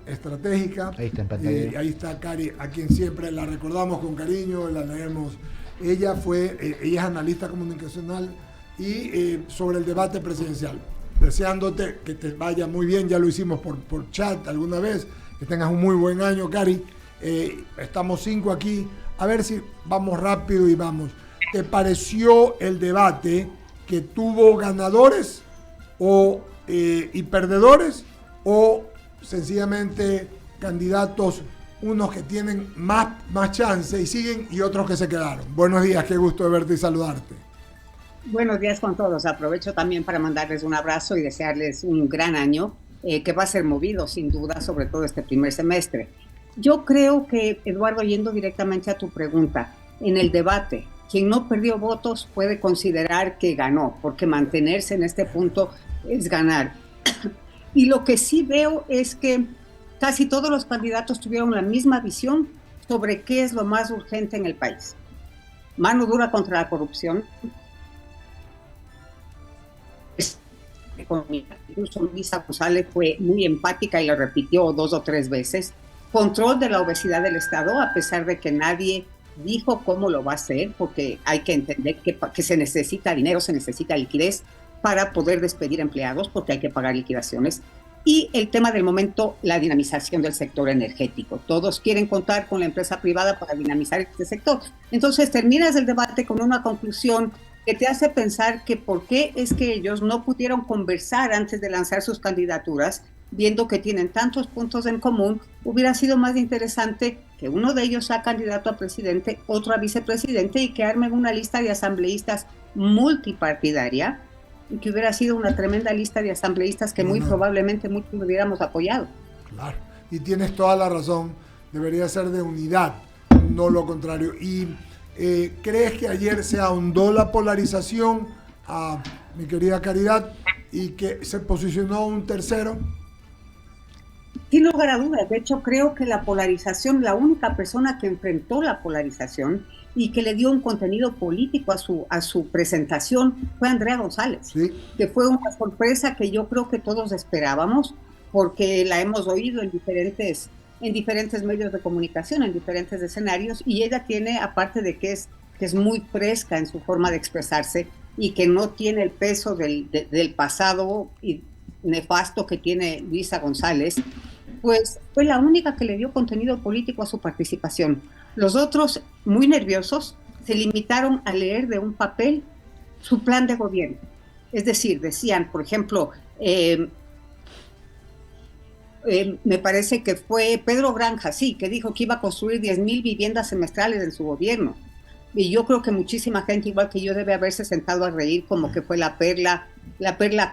Estratégica. Ahí está en pantalla. Ahí está Cari, a quien siempre la recordamos con cariño, la leemos. Ella es analista comunicacional y sobre el debate presidencial. Deseándote que te vaya muy bien, ya lo hicimos por chat alguna vez, que tengas un muy buen año, Cari. Estamos 5 aquí, a ver si vamos rápido y vamos. ¿Te pareció el debate que tuvo ganadores y perdedores o sencillamente candidatos, unos que tienen más chance y siguen y otros que se quedaron? Buenos días, qué gusto de verte y saludarte. Buenos días con todos. Aprovecho también para mandarles un abrazo y desearles un gran año que va a ser movido sin duda, sobre todo este primer semestre. Yo creo que, Eduardo, yendo directamente a tu pregunta, en el debate, quien no perdió votos puede considerar que ganó, porque mantenerse en este punto es ganar. Y lo que sí veo es que casi todos los candidatos tuvieron la misma visión sobre qué es lo más urgente en el país. Mano dura contra la corrupción. Incluso Luisa González fue muy empática y lo repitió 2 o 3 veces. Control de la obesidad del Estado, a pesar de que nadie dijo cómo lo va a hacer, porque hay que entender que se necesita dinero, se necesita liquidez para poder despedir empleados, porque hay que pagar liquidaciones. Y el tema del momento, la dinamización del sector energético. Todos quieren contar con la empresa privada para dinamizar este sector. Entonces terminas el debate con una conclusión que te hace pensar que por qué es que ellos no pudieron conversar antes de lanzar sus candidaturas, viendo que tienen tantos puntos en común. Hubiera sido más interesante que uno de ellos sea candidato a presidente, otro a vicepresidente, y que armen una lista de asambleístas multipartidaria, y que hubiera sido una tremenda lista de asambleístas que muy probablemente muchos hubiéramos apoyado. Claro, y tienes toda la razón, debería ser de unidad, no lo contrario. ¿Y crees que ayer se ahondó la polarización, mi querida Caridad, y que se posicionó un tercero? Sin lugar a dudas. De hecho, creo que la polarización, la única persona que enfrentó la polarización y que le dio un contenido político a su presentación fue Andrea González, sí, que fue una sorpresa que yo creo que todos esperábamos, porque la hemos oído en diferentes medios de comunicación, en diferentes escenarios, y ella tiene, aparte de que es muy fresca en su forma de expresarse y que no tiene el peso del pasado y nefasto que tiene Luisa González, pues fue la única que le dio contenido político a su participación. Los otros, muy nerviosos, se limitaron a leer de un papel su plan de gobierno. Es decir, decían, por ejemplo, me parece que fue Pedro Granja, sí, que dijo que iba a construir 10,000 viviendas semestrales en su gobierno. Y yo creo que muchísima gente, igual que yo, debe haberse sentado a reír como que fue la perla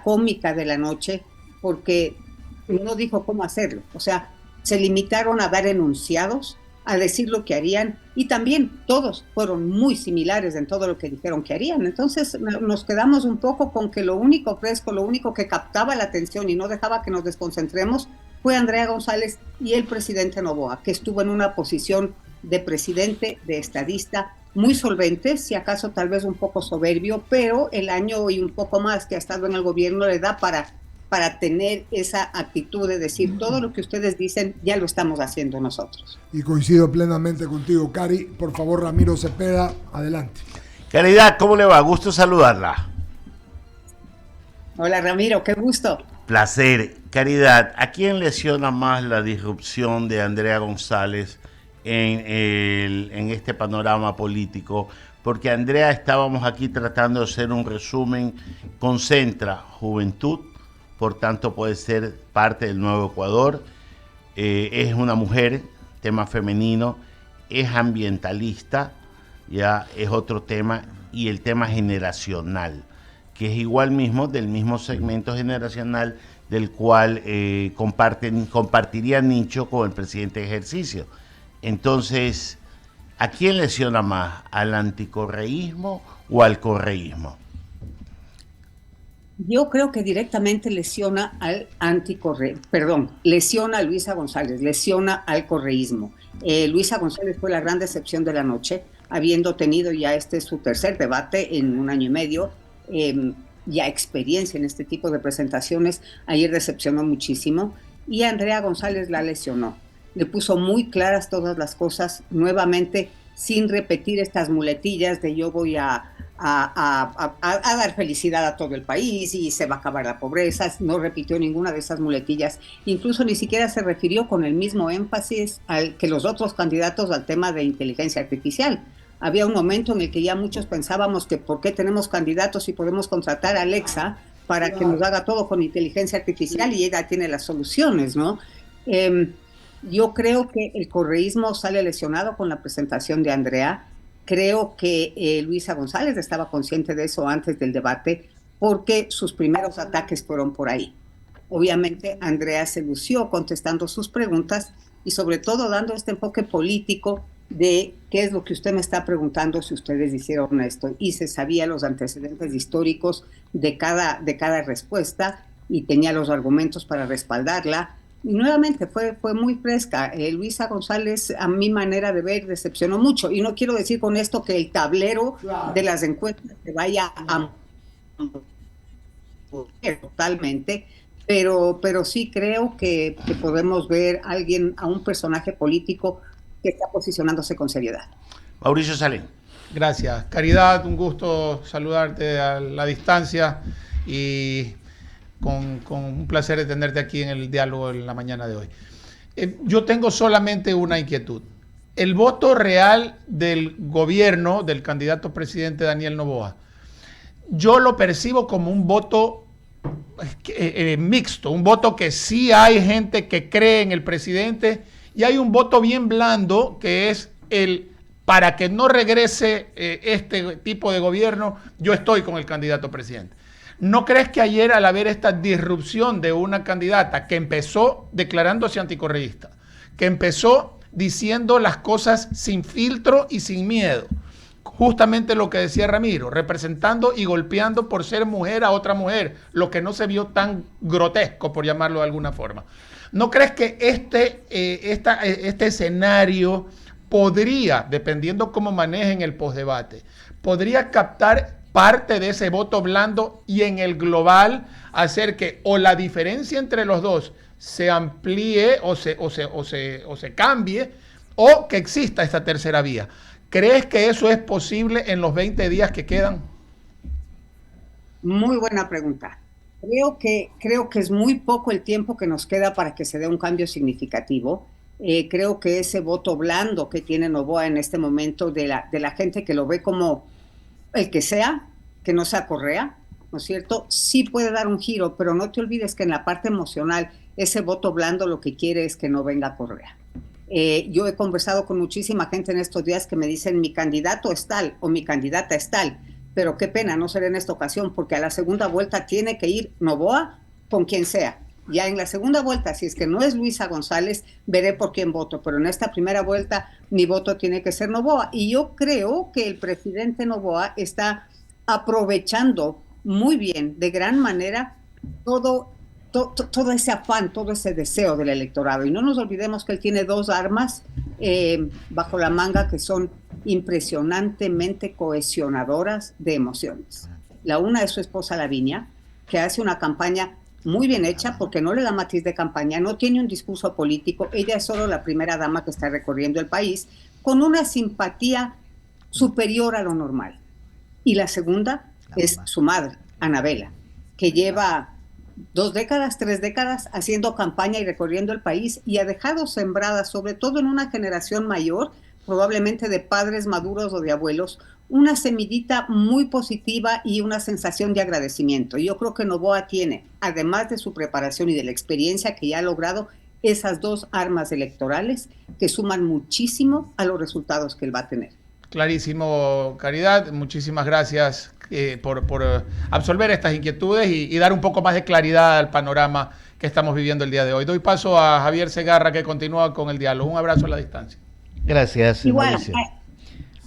cómica de la noche, porque no dijo cómo hacerlo. O sea, se limitaron a dar enunciados, a decir lo que harían, y también todos fueron muy similares en todo lo que dijeron que harían. Entonces nos quedamos un poco con que lo único fresco, lo único que captaba la atención y no dejaba que nos desconcentremos fue Andrea González y el presidente Noboa, que estuvo en una posición de presidente, de estadista, muy solvente, si acaso tal vez un poco soberbio, pero el año y un poco más que ha estado en el gobierno le da para tener esa actitud de decir todo lo que ustedes dicen ya lo estamos haciendo nosotros. Y coincido plenamente contigo, Cari. Por favor, Ramiro Cepeda, adelante. Caridad, ¿cómo le va? Gusto saludarla. Hola Ramiro, qué gusto. Placer. Caridad, ¿a quién lesiona más la disrupción de Andrea González en este panorama político? Porque Andrea, estábamos aquí tratando de hacer un resumen, concentra juventud, por tanto puede ser parte del nuevo Ecuador, es una mujer, tema femenino, es ambientalista, ya es otro tema, y el tema generacional, que es igual mismo, del mismo segmento generacional del cual compartiría nicho con el presidente de ejercicio. Entonces, ¿a quién lesiona más? ¿Al anticorreísmo o al correísmo? Yo creo que directamente lesiona al lesiona a Luisa González, lesiona al correísmo. Luisa González fue la gran decepción de la noche, habiendo tenido ya su tercer debate en un año y medio, ya experiencia en este tipo de presentaciones. Ayer decepcionó muchísimo. y Andrea González la lesionó. Le puso muy claras todas las cosas, nuevamente, sin repetir estas muletillas de yo voy a dar felicidad a todo el país y se va a acabar la pobreza. No repitió ninguna de esas muletillas. Incluso ni siquiera se refirió con el mismo énfasis que los otros candidatos al tema de inteligencia artificial. Había un momento en el que ya muchos pensábamos que por qué tenemos candidatos y podemos contratar a Alexa para que nos haga todo con inteligencia artificial y ella tiene las soluciones, ¿no? Yo creo que el correísmo sale lesionado con la presentación de Andrea. Creo que Luisa González estaba consciente de eso antes del debate porque sus primeros ataques fueron por ahí. Obviamente Andrea se lució contestando sus preguntas y sobre todo dando este enfoque político de qué es lo que usted me está preguntando si ustedes hicieron esto. Y se sabía los antecedentes históricos de cada respuesta y tenía los argumentos para respaldarla. Y nuevamente fue muy fresca. Luisa González, a mi manera de ver, decepcionó mucho. Y no quiero decir con esto que el tablero de las encuestas se vaya a totalmente, pero sí creo que podemos ver a un personaje político que está posicionándose con seriedad. Mauricio Salem. Gracias. Caridad, un gusto saludarte a la distancia y con un placer de tenerte aquí en el diálogo en la mañana de hoy. Yo tengo solamente una inquietud. El voto real del gobierno del candidato presidente Daniel Noboa, yo lo percibo como un voto mixto, un voto que sí hay gente que cree en el presidente y hay un voto bien blando que es para que no regrese este tipo de gobierno, yo estoy con el candidato presidente. ¿No crees que ayer, al haber esta disrupción de una candidata que empezó declarándose anticorreísta, que empezó diciendo las cosas sin filtro y sin miedo, justamente lo que decía Ramiro, representando y golpeando por ser mujer a otra mujer, lo que no se vio tan grotesco, por llamarlo de alguna forma? ¿No crees que este escenario podría, dependiendo cómo manejen el postdebate, podría captar parte de ese voto blando y en el global hacer que o la diferencia entre los dos se amplíe o se cambie o que exista esta tercera vía? ¿Crees que eso es posible en los 20 días que quedan? Muy buena pregunta. Creo que es muy poco el tiempo que nos queda para que se dé un cambio significativo. Creo que ese voto blando que tiene Noboa en este momento de la gente que lo ve como el que sea, que no sea Correa, ¿no es cierto? Sí puede dar un giro, pero no te olvides que en la parte emocional ese voto blando lo que quiere es que no venga Correa. Yo he conversado con muchísima gente en estos días que me dicen mi candidato es tal o mi candidata es tal, pero qué pena no ser en esta ocasión porque a la segunda vuelta tiene que ir Noboa con quien sea. Ya en la segunda vuelta, si es que no es Luisa González, veré por quién voto, pero en esta primera vuelta mi voto tiene que ser Noboa. Y yo creo que el presidente Noboa está aprovechando muy bien, de gran manera, todo ese afán, todo ese deseo del electorado. Y no nos olvidemos que él tiene dos armas bajo la manga que son impresionantemente cohesionadoras de emociones. La una es su esposa Lavinia, que hace una campaña muy bien hecha porque no le da matiz de campaña, no tiene un discurso político, ella es solo la primera dama que está recorriendo el país con una simpatía superior a lo normal. Y la segunda es su madre, Anabela, que lleva 2 décadas, 3 décadas haciendo campaña y recorriendo el país y ha dejado sembrada, sobre todo en una generación mayor, probablemente de padres maduros o de abuelos, una semillita muy positiva y una sensación de agradecimiento. Y yo creo que Noboa tiene, además de su preparación y de la experiencia que ya ha logrado, esas dos armas electorales que suman muchísimo a los resultados que él va a tener. Clarísimo, Caridad. Muchísimas gracias por absolver estas inquietudes y dar un poco más de claridad al panorama que estamos viviendo el día de hoy. Doy paso a Javier Segarra, que continúa con el diálogo. Un abrazo a la distancia. Gracias, Mauricio.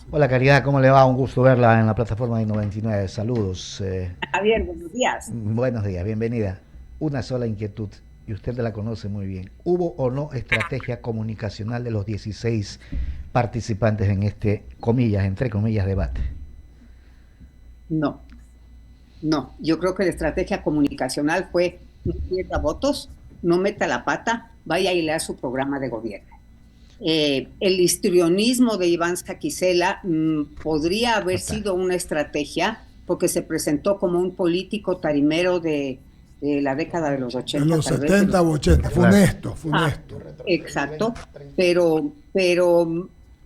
Hola, Caridad, ¿cómo le va? Un gusto verla en la plataforma de 99. Saludos. Javier, buenos días. Buenos días, bienvenida. Una sola inquietud, y usted la conoce muy bien. ¿Hubo o no estrategia comunicacional de los 16 participantes en este, comillas, entre comillas, debate? No. Yo creo que la estrategia comunicacional fue no pierda votos, no meta la pata, vaya y lea su programa de gobierno. El histrionismo de Iván Saquicela podría haber sido una estrategia porque se presentó como un político tarimero de la década de los 80. En los 70 u 80, funesto. Exacto, pero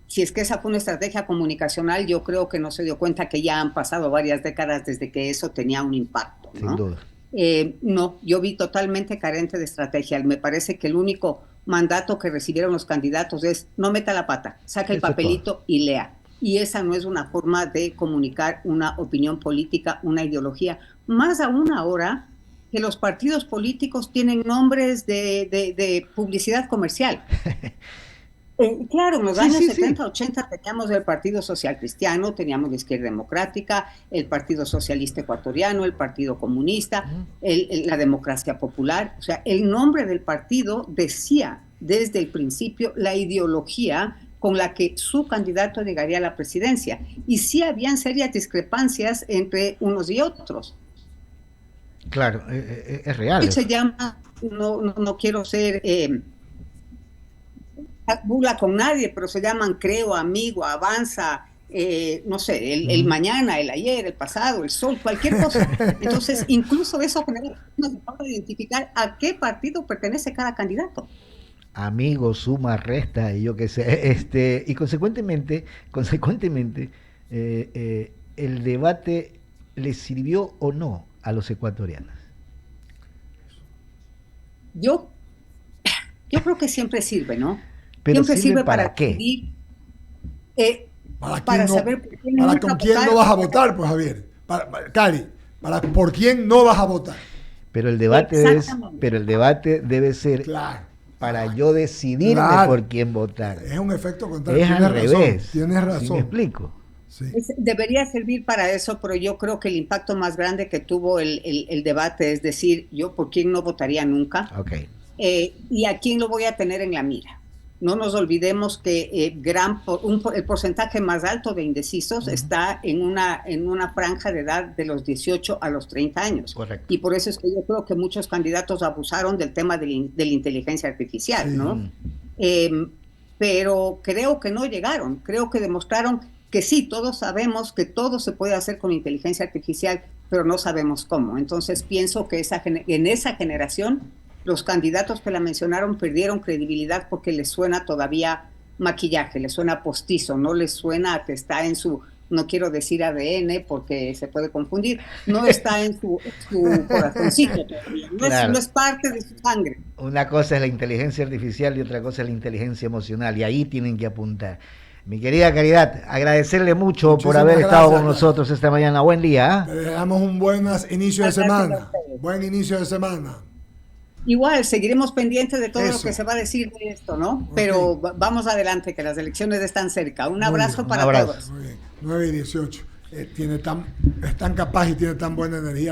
si es que esa fue una estrategia comunicacional, yo creo que no se dio cuenta que ya han pasado varias décadas desde que eso tenía un impacto, ¿no? Sin duda. No, yo vi totalmente carente de estrategia. Me parece que el único mandato que recibieron los candidatos es no meta la pata, saca el papelito y lea. Y esa no es una forma de comunicar una opinión política, una ideología. Más aún ahora que los partidos políticos tienen nombres de publicidad comercial. Claro, en los años 70, 80 teníamos el Partido Social Cristiano, teníamos la Izquierda Democrática, el Partido Socialista Ecuatoriano, el Partido Comunista, la Democracia Popular. O sea, el nombre del partido decía desde el principio la ideología con la que su candidato llegaría a la presidencia. Y sí habían serias discrepancias entre unos y otros. Claro, es real. Se llama, no quiero ser burla con nadie, pero se llaman Creo, Amigo, Avanza, no sé, el mañana, el ayer, el pasado, el sol, cualquier cosa. Entonces, incluso eso genera una identificar a qué partido pertenece cada candidato. Amigo, suma, resta, y yo qué sé. Y consecuentemente, el debate le sirvió o no a los ecuatorianos. Yo creo que siempre sirve, ¿no? Pero siempre sirve ¿para qué? Decidir, para no, saber para con quién no vas a votar, pues Javier. Cari, por quién no vas a votar. Pero el debate debe ser para yo decidirme por quién votar. Es un efecto contrario. Es al revés. Tienes razón. ¿Sí me explico? Sí. Debería servir para eso, pero yo creo que el impacto más grande que tuvo el debate es decir, yo por quién no votaría nunca, y a quién lo voy a tener en la mira. No nos olvidemos que el porcentaje más alto de indecisos está en una franja de edad de los 18 a los 30 años. Correcto. Y por eso es que yo creo que muchos candidatos abusaron del tema de la inteligencia artificial, ¿no? Pero creo que no llegaron. Creo que demostraron que sí, todos sabemos que todo se puede hacer con inteligencia artificial, pero no sabemos cómo. Entonces pienso que en esa generación los candidatos que la mencionaron perdieron credibilidad porque les suena todavía maquillaje, les suena postizo, no les suena a que está en su, no quiero decir ADN porque se puede confundir, no está en su corazoncito todavía, no es parte de su sangre. Una cosa es la inteligencia artificial y otra cosa es la inteligencia emocional, y ahí tienen que apuntar. Mi querida Caridad, agradecerle mucho por haber estado con nosotros esta mañana. Buen día. Le damos un buen inicio de semana. Buen inicio de semana. Igual, seguiremos pendientes de todo lo que se va a decir de esto, ¿no? Pero vamos adelante, que las elecciones están cerca. Un abrazo para todos. Muy bien. 9:18. Es tan capaz y tiene tan buena energía.